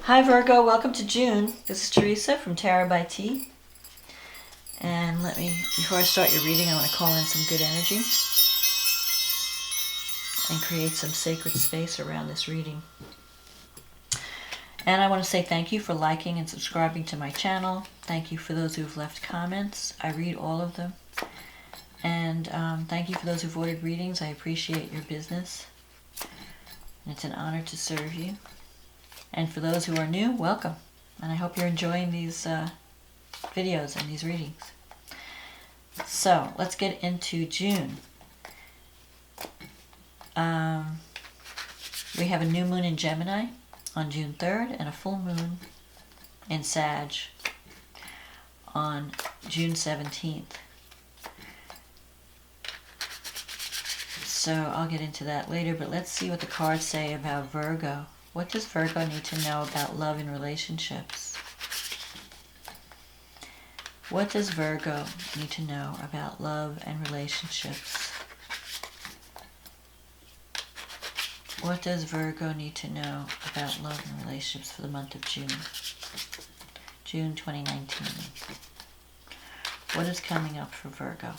Hi Virgo, welcome to June. This is Teresa from Tarot by T. And before I start your reading, I want to call in some good energy and create some sacred space around this reading. And I want to say thank you for liking and subscribing to my channel. Thank you for those who've left comments. I read all of them. And thank you for those who've ordered readings. I appreciate your business. And it's an honor to serve you. And for those who are new, welcome. And I hope you're enjoying these videos and these readings. So, let's get into June. We have a new moon in Gemini on June 3rd and a full moon in Sag on June 17th. So I'll get into that later, but let's see what the cards say about Virgo. What does Virgo need to know about love and relationships? What does Virgo need to know about love and relationships? What does Virgo need to know about love and relationships for the month of June? June 2019. What is coming up for Virgo?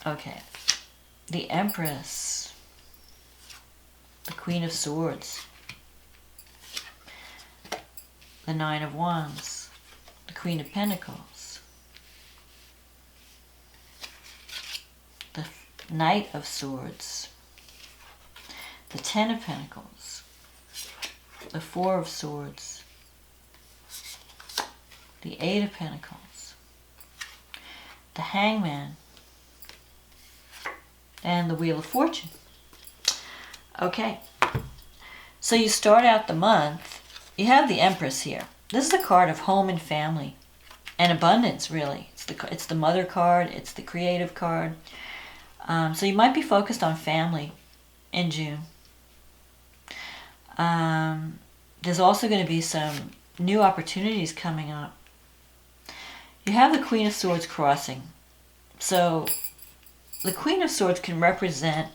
Okay, the Empress, the Queen of Swords, the Nine of Wands, the Queen of Pentacles, the Knight of Swords, the Ten of Pentacles, the Four of Swords, the Eight of Pentacles, the Hangman, and the Wheel of Fortune. Okay, so you start out the month, you have the Empress here. This is a card of home and family and abundance, really. It's the mother card, it's the creative card. So you might be focused on family in June. There's also going to be some new opportunities coming up. You have the Queen of Swords crossing. So the Queen of Swords can represent,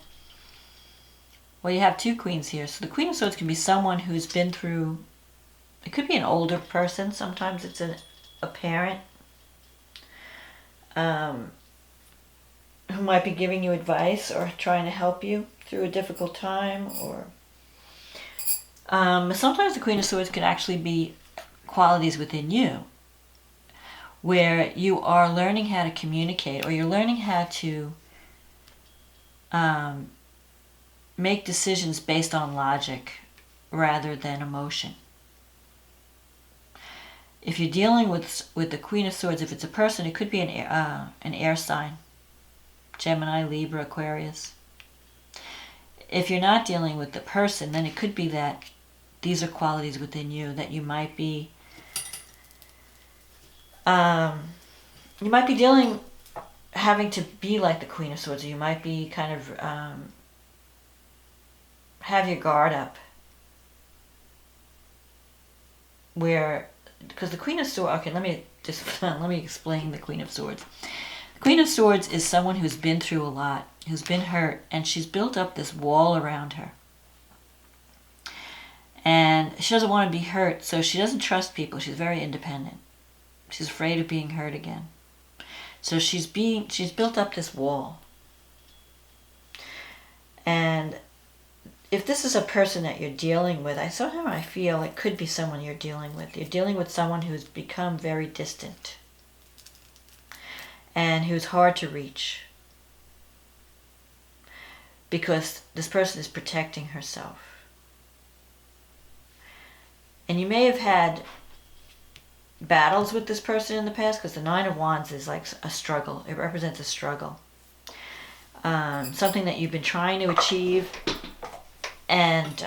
well, you have two queens here. So the Queen of Swords can be someone who's been through, it could be an older person. Sometimes it's a parent who might be giving you advice or trying to help you through a difficult time. Or sometimes the Queen of Swords can actually be qualities within you where you are learning how to communicate, or you're learning how to make decisions based on logic rather than emotion. If you're dealing with the Queen of Swords, if it's a person, it could be an air sign, Gemini, Libra, Aquarius. If you're not dealing with the person, then it could be that these are qualities within you that you might be having to be like the Queen of Swords, or you might be kind of have your guard up. Because the Queen of Swords, okay, let me explain the Queen of Swords. The Queen of Swords is someone who's been through a lot, who's been hurt, and she's built up this wall around her. And she doesn't want to be hurt, so she doesn't trust people. She's very independent. She's afraid of being hurt again. So she's built up this wall. And if this is a person that you're dealing with, sometimes I feel it could be someone you're dealing with. You're dealing with someone who's become very distant and who's hard to reach because this person is protecting herself. And you may have had battles with this person in the past, because the Nine of Wands is like a struggle. It represents a struggle. Something that you've been trying to achieve, and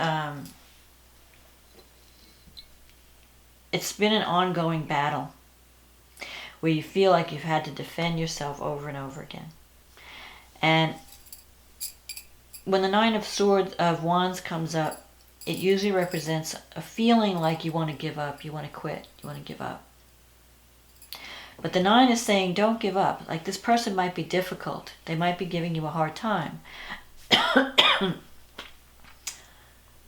it's been an ongoing battle where you feel like you've had to defend yourself over and over again. And when the Nine of Wands comes up, it usually represents a feeling like you want to give up, you want to quit, you want to give up. But the 9 is saying don't give up. Like, this person might be difficult. They might be giving you a hard time. But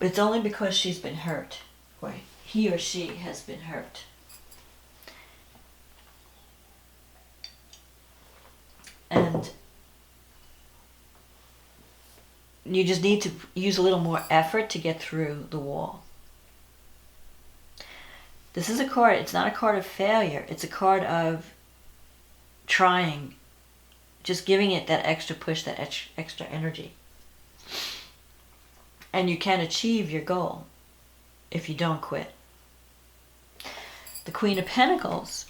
it's only because she's been hurt. Or he or she has been hurt. And you just need to use a little more effort to get through the wall. This is a card, it's not a card of failure. It's a card of trying, just giving it that extra push, that extra energy. And you can achieve your goal if you don't quit. The Queen of Pentacles,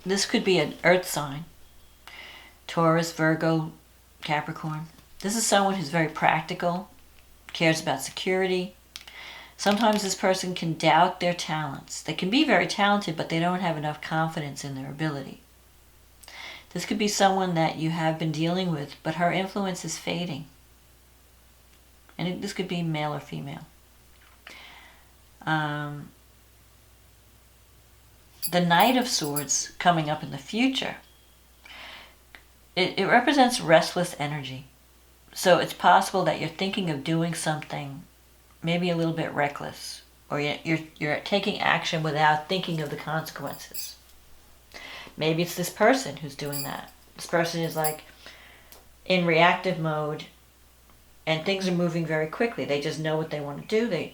this could be an earth sign. Taurus, Virgo, Capricorn. This is someone who's very practical, cares about security. Sometimes this person can doubt their talents. They can be very talented, but they don't have enough confidence in their ability. This could be someone that you have been dealing with, but her influence is fading. And this could be male or female. The Knight of Swords coming up in the future. It represents restless energy. So it's possible that you're thinking of doing something maybe a little bit reckless, or you're taking action without thinking of the consequences. Maybe it's this person who's doing that. This person is like in reactive mode and things are moving very quickly. They just know what they want to do.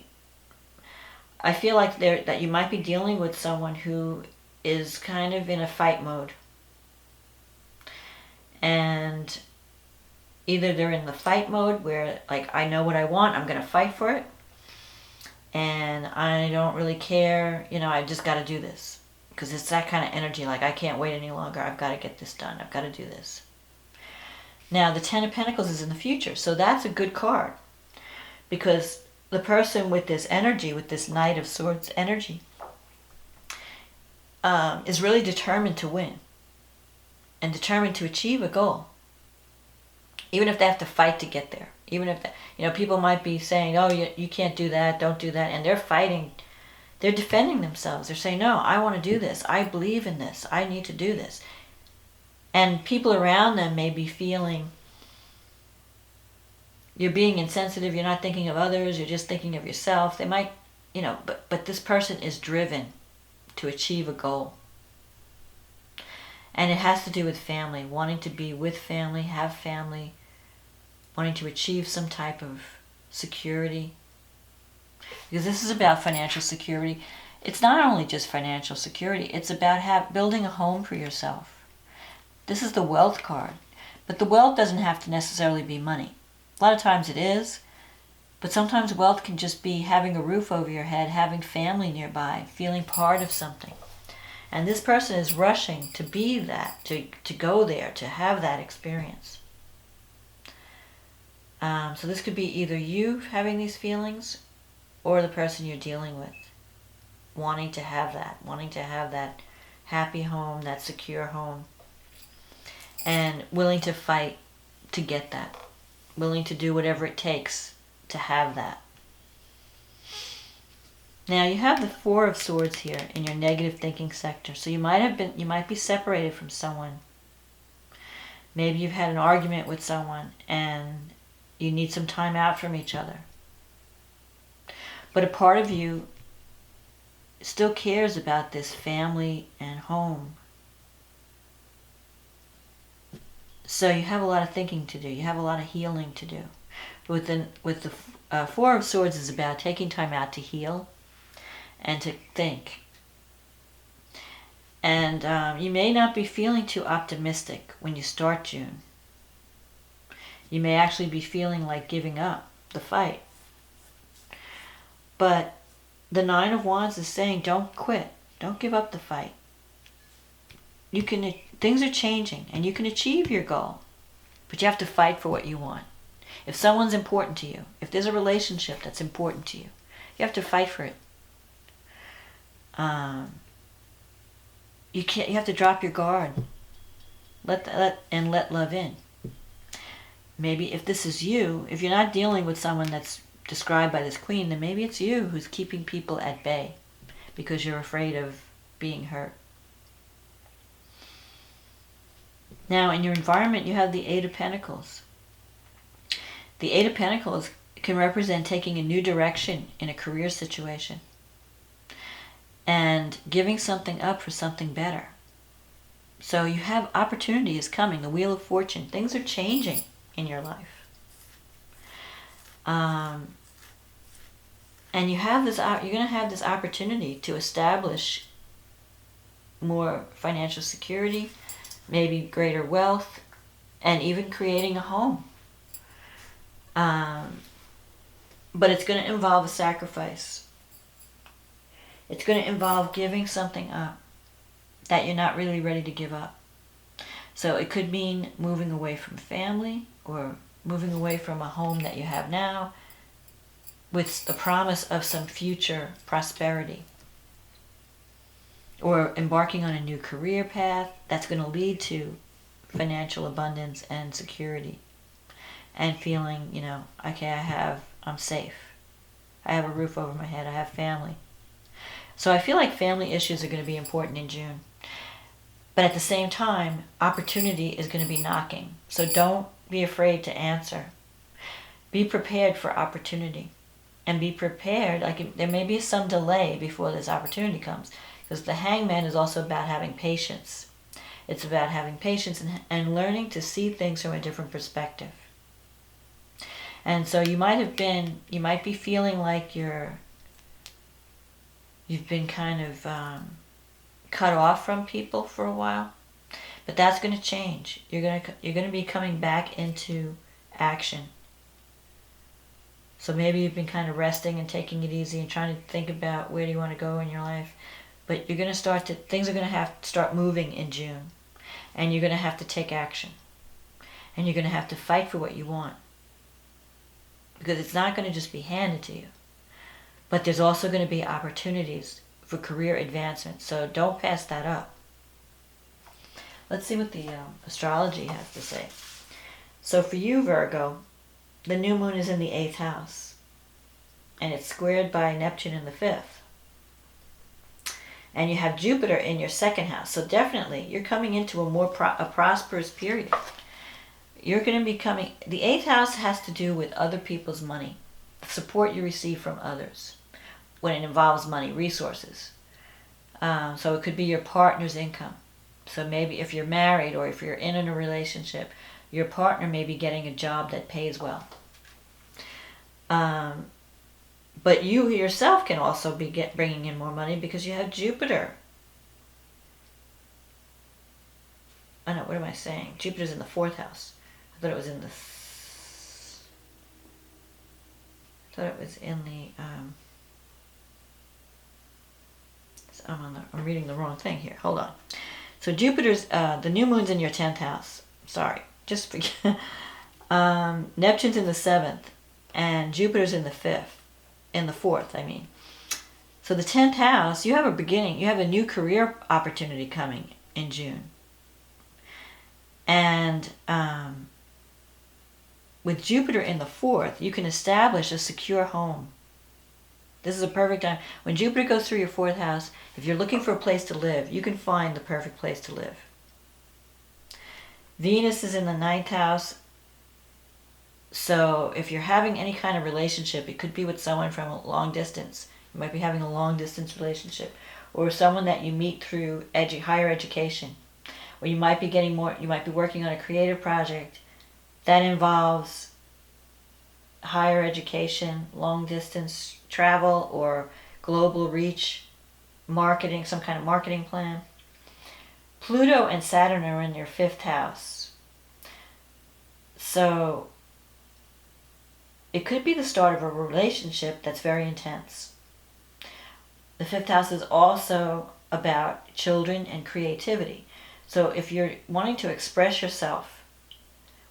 I feel like that you might be dealing with someone who is kind of in a fight mode. And either they're in the fight mode where, like, I know what I want, I'm going to fight for it, and I don't really care, I just got to do this. Because it's that kind of energy, like, I can't wait any longer, I've got to get this done, I've got to do this. Now, the Ten of Pentacles is in the future, so that's a good card. Because the person with this energy, with this Knight of Swords energy, is really determined to win. And determined to achieve a goal. Even if they have to fight to get there. Even if, people might be saying, oh, you can't do that, don't do that. And they're fighting. They're defending themselves. They're saying, no, I want to do this. I believe in this. I need to do this. And people around them may be feeling, you're being insensitive, you're not thinking of others, you're just thinking of yourself. They might, but this person is driven to achieve a goal. And it has to do with family, wanting to be with family, have family, wanting to achieve some type of security. Because this is about financial security. It's not only just financial security, it's about building a home for yourself. This is the wealth card. But the wealth doesn't have to necessarily be money. A lot of times it is, but sometimes wealth can just be having a roof over your head, having family nearby, feeling part of something. And this person is rushing to be that, to go there, to have that experience. So this could be either you having these feelings or the person you're dealing with wanting to have that happy home, that secure home, and willing to fight to get that, willing to do whatever it takes to have that. Now you have the Four of Swords here in your negative thinking sector. So you might be separated from someone. Maybe you've had an argument with someone and you need some time out from each other. But a part of you still cares about this family and home. So you have a lot of thinking to do. You have a lot of healing to do. With the Four of Swords is about taking time out to heal and to think. And you may not be feeling too optimistic when you start June. You may actually be feeling like giving up the fight. But the Nine of Wands is saying don't quit. Don't give up the fight. Things are changing and you can achieve your goal. But you have to fight for what you want. If someone's important to you, if there's a relationship that's important to you, you have to fight for it. You have to drop your guard. Let love in. Maybe if this is you, if you're not dealing with someone that's described by this queen, then maybe it's you who's keeping people at bay because you're afraid of being hurt. Now, in your environment, you have the Eight of Pentacles. The Eight of Pentacles can represent taking a new direction in a career situation and giving something up for something better. So you have opportunities coming, the Wheel of Fortune. Things are changing in your life. And you have this. You're going to have this opportunity to establish more financial security, maybe greater wealth, and even creating a home. But it's going to involve a sacrifice. It's going to involve giving something up that you're not really ready to give up. So it could mean moving away from family or moving away from a home that you have now with the promise of some future prosperity. Or embarking on a new career path that's going to lead to financial abundance and security. And feeling, okay, I'm safe. I have a roof over my head. I have family. So I feel like family issues are going to be important in June. But at the same time, opportunity is going to be knocking. So don't be afraid to answer. Be prepared for opportunity. And be prepared, there may be some delay before this opportunity comes. Because the Hangman is also about having patience. It's about having patience and learning to see things from a different perspective. And so you might be feeling like you've been kind of cut off from people for a while, but that's going to change. You're going to be coming back into action. So maybe you've been kind of resting and taking it easy and trying to think about where do you want to go in your life, but you're going to things are going to have to start moving in June, and you're going to have to take action, and you're going to have to fight for what you want. Because it's not going to just be handed to you. But there's also going to be opportunities for career advancement. So don't pass that up. Let's see what the astrology has to say. So for you, Virgo, the new moon is in the 8th house. And it's squared by Neptune in the 5th. And you have Jupiter in your 2nd house. So definitely, you're coming into a prosperous period. You're going to be coming... The 8th house has to do with other people's money. Support you receive from others. When it involves money, resources. So it could be your partner's income. So maybe if you're married or if you're in a relationship, your partner may be getting a job that pays well. But you yourself can also be bringing in more money because you have Jupiter. Oh no, what am I saying? Jupiter's in the 4th house. I thought it was in the... I'm reading the wrong thing here. Hold on. So Jupiter's... the new moon's in your 10th house. Sorry. Just forget. Neptune's in the 7th. And Jupiter's in the 5th. In the 4th, I mean. So the 10th house, you have a beginning. You have a new career opportunity coming in June. And... with Jupiter in the 4th, you can establish a secure home. This is a perfect time. When Jupiter goes through your 4th house, if you're looking for a place to live, you can find the perfect place to live. Venus is in the 9th house. So if you're having any kind of relationship, it could be with someone from a long distance. You might be having a long distance relationship. Or someone that you meet through higher education. Or you might be working on a creative project that involves higher education, long distance travel, or global reach, marketing, some kind of marketing plan. Pluto and Saturn are in your 5th house. So it could be the start of a relationship that's very intense. The 5th house is also about children and creativity. So if you're wanting to express yourself,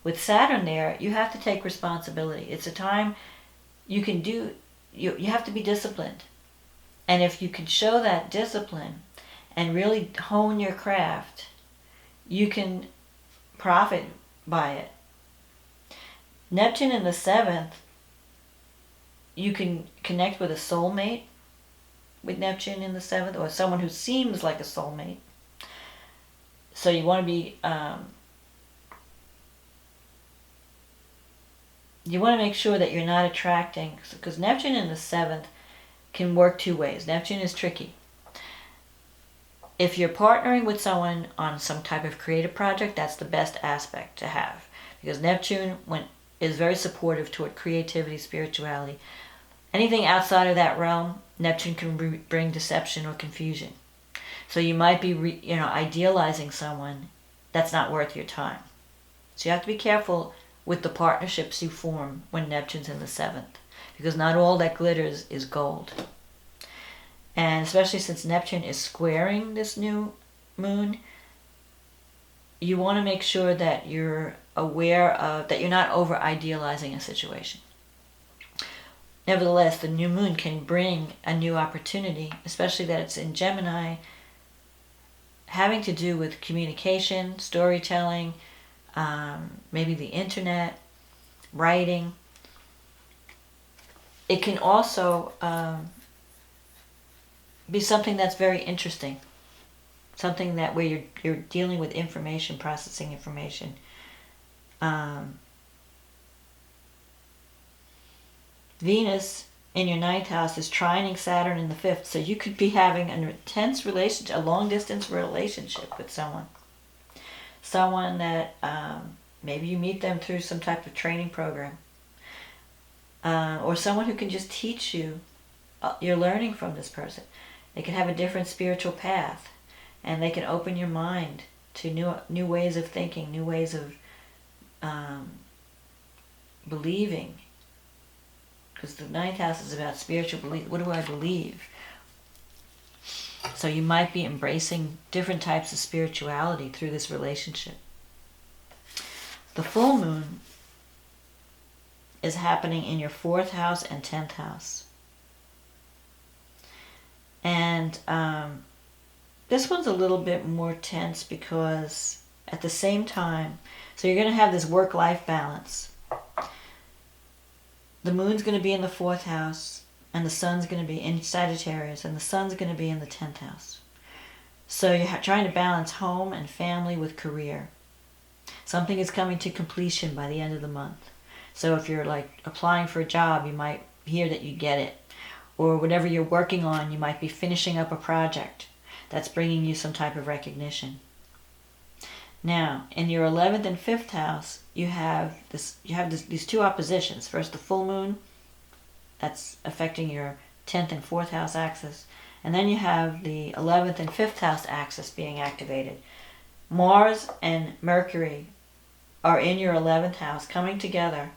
with Saturn there, you have to take responsibility. It's a time you can do, you have to be disciplined. And if you can show that discipline and really hone your craft, you can profit by it. Neptune in the 7th, you can connect with a soulmate with Neptune in the 7th, or someone who seems like a soulmate. So you want to be you want to make sure that you're not attracting, because Neptune in the 7th can work two ways. Neptune is tricky. If you're partnering with someone on some type of creative project, that's the best aspect to have, because Neptune is very supportive toward creativity, spirituality. Anything outside of that realm, Neptune can bring deception or confusion. So you might be idealizing someone that's not worth your time. So you have to be careful with the partnerships you form when Neptune's in the 7th, because not all that glitters is gold. And especially since Neptune is squaring this new moon, you want to make sure that you're aware of, that you're not over idealizing a situation. Nevertheless, the new moon can bring a new opportunity, especially that it's in Gemini, having to do with communication, storytelling, maybe the internet, writing. It can also be something that's very interesting, something that where you're dealing with information, processing information. Venus in your 9th house is trining Saturn in the 5th, so you could be having an intense relationship, a long distance relationship with someone. Someone that maybe you meet them through some type of training program, or someone who can just teach you. You're learning from this person. They can have a different spiritual path, and they can open your mind to new ways of thinking, new ways of believing. Because the 9th house is about spiritual belief. What do I believe? So you might be embracing different types of spirituality through this relationship. The full moon is happening in your 4th house and 10th house. And this one's a little bit more tense because at the same time, so you're going to have this work-life balance. The moon's going to be in the 4th house, and the sun's going to be in Sagittarius, and the sun's going to be in the 10th house. So you're trying to balance home and family with career. Something is coming to completion by the end of the month. So if you're like applying for a job, you might hear that you get it. Or whatever you're working on, you might be finishing up a project that's bringing you some type of recognition. Now, in your 11th and 5th house, you have these two oppositions. First, the full moon, that's affecting your 10th and 4th house axis. And then you have the 11th and 5th house axis being activated. Mars and Mercury are in your 11th house, coming together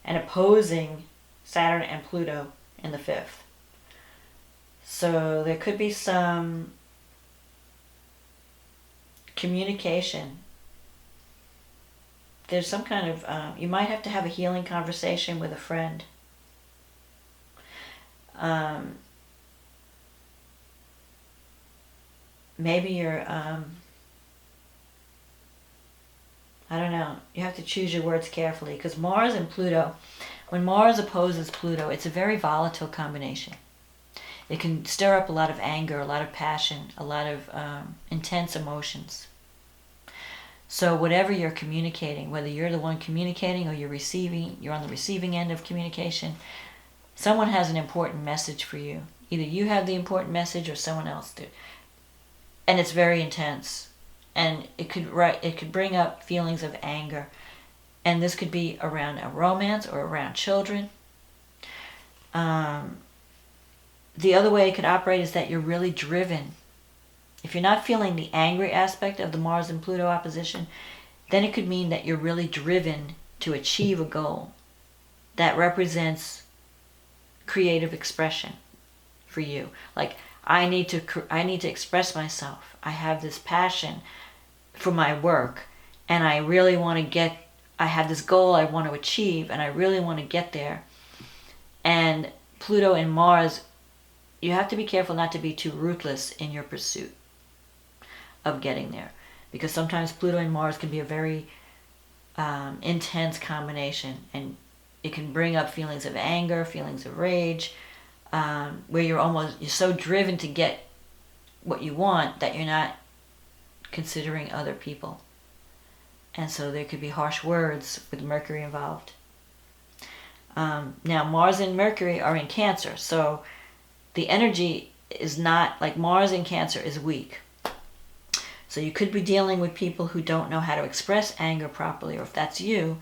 and opposing Saturn and Pluto in the 5th. So there could be some communication. There's some kind of, you might have to have a healing conversation with a friend. Maybe you're, I don't know, you have to choose your words carefully, because Mars and Pluto, when Mars opposes Pluto, it's a very volatile combination. It can stir up a lot of anger, a lot of passion, a lot of intense emotions. So whatever you're communicating, whether you're the one communicating or you're on the receiving end of communication, someone has an important message for you. Either you have the important message or someone else did. And it's very intense. And it could bring up feelings of anger. And this could be around a romance or around children. The other way it could operate is that you're really driven. If you're not feeling the angry aspect of the Mars and Pluto opposition, then it could mean that you're really driven to achieve a goal that represents creative expression for you. Like, I need to express myself. I have this passion for my work, and I really want to I have this goal I want to achieve, and I really want to get there. And Pluto and Mars, you have to be careful not to be too ruthless in your pursuit of getting there, because sometimes Pluto and Mars can be a very intense combination, and it can bring up feelings of anger, feelings of rage, where you're so driven to get what you want that you're not considering other people. And so there could be harsh words with Mercury involved. Now Mars and Mercury are in Cancer, so the energy is not like Mars in Cancer is weak. So you could be dealing with people who don't know how to express anger properly, or if that's you,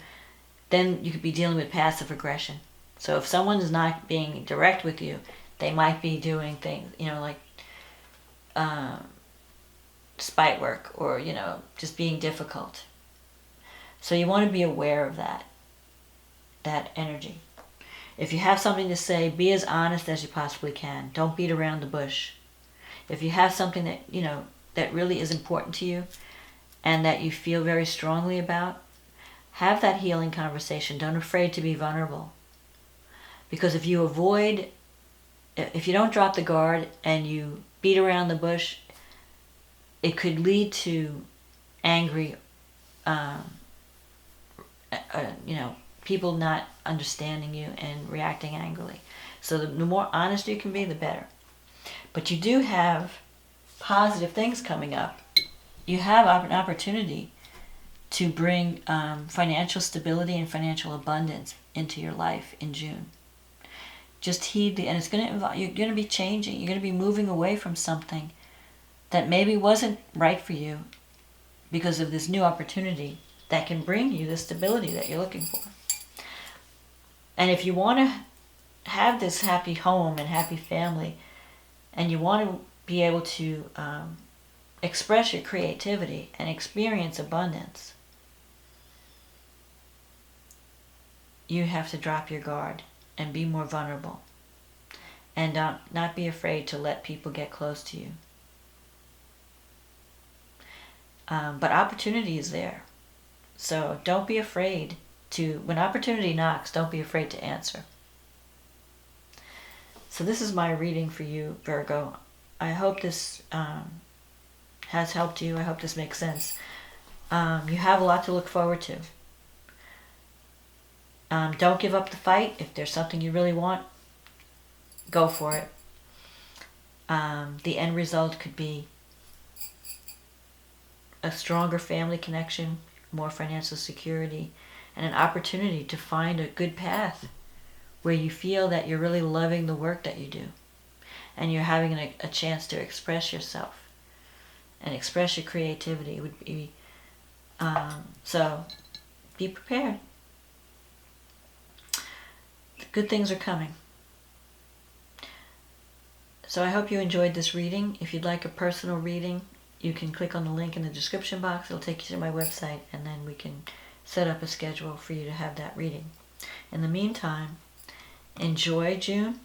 then you could be dealing with passive aggression. So if someone is not being direct with you, they might be doing things, like spite work, or, just being difficult. So you want to be aware of that energy. If you have something to say, be as honest as you possibly can. Don't beat around the bush. If you have something that, that really is important to you and that you feel very strongly about, have that healing conversation. Don't be afraid to be vulnerable. Because if you don't drop the guard and you beat around the bush, it could lead to angry, people not understanding you and reacting angrily. So the more honest you can be, the better. But you do have positive things coming up. You have an opportunity to bring financial stability and financial abundance into your life in June. Just heed and it's going to involve, you're going to be changing. You're going to be moving away from something that maybe wasn't right for you because of this new opportunity that can bring you the stability that you're looking for. And if you want to have this happy home and happy family, and you want to be able to express your creativity and experience abundance, you have to drop your guard and be more vulnerable. And not be afraid to let people get close to you. But opportunity is there. So don't be afraid when opportunity knocks, don't be afraid to answer. So this is my reading for you, Virgo. I hope this has helped you. I hope this makes sense. You have a lot to look forward to. Don't give up the fight. If there's something you really want, go for it. The end result could be a stronger family connection, more financial security, and an opportunity to find a good path where you feel that you're really loving the work that you do and you're having a chance to express yourself and express your creativity. It would be so be prepared. Good things are coming. So I hope you enjoyed this reading. If you'd like a personal reading, you can click on the link in the description box. It'll take you to my website, and then we can set up a schedule for you to have that reading. In the meantime, enjoy June,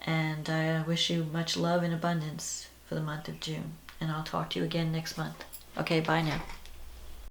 and I wish you much love and abundance for the month of June. And I'll talk to you again next month. Okay, bye now.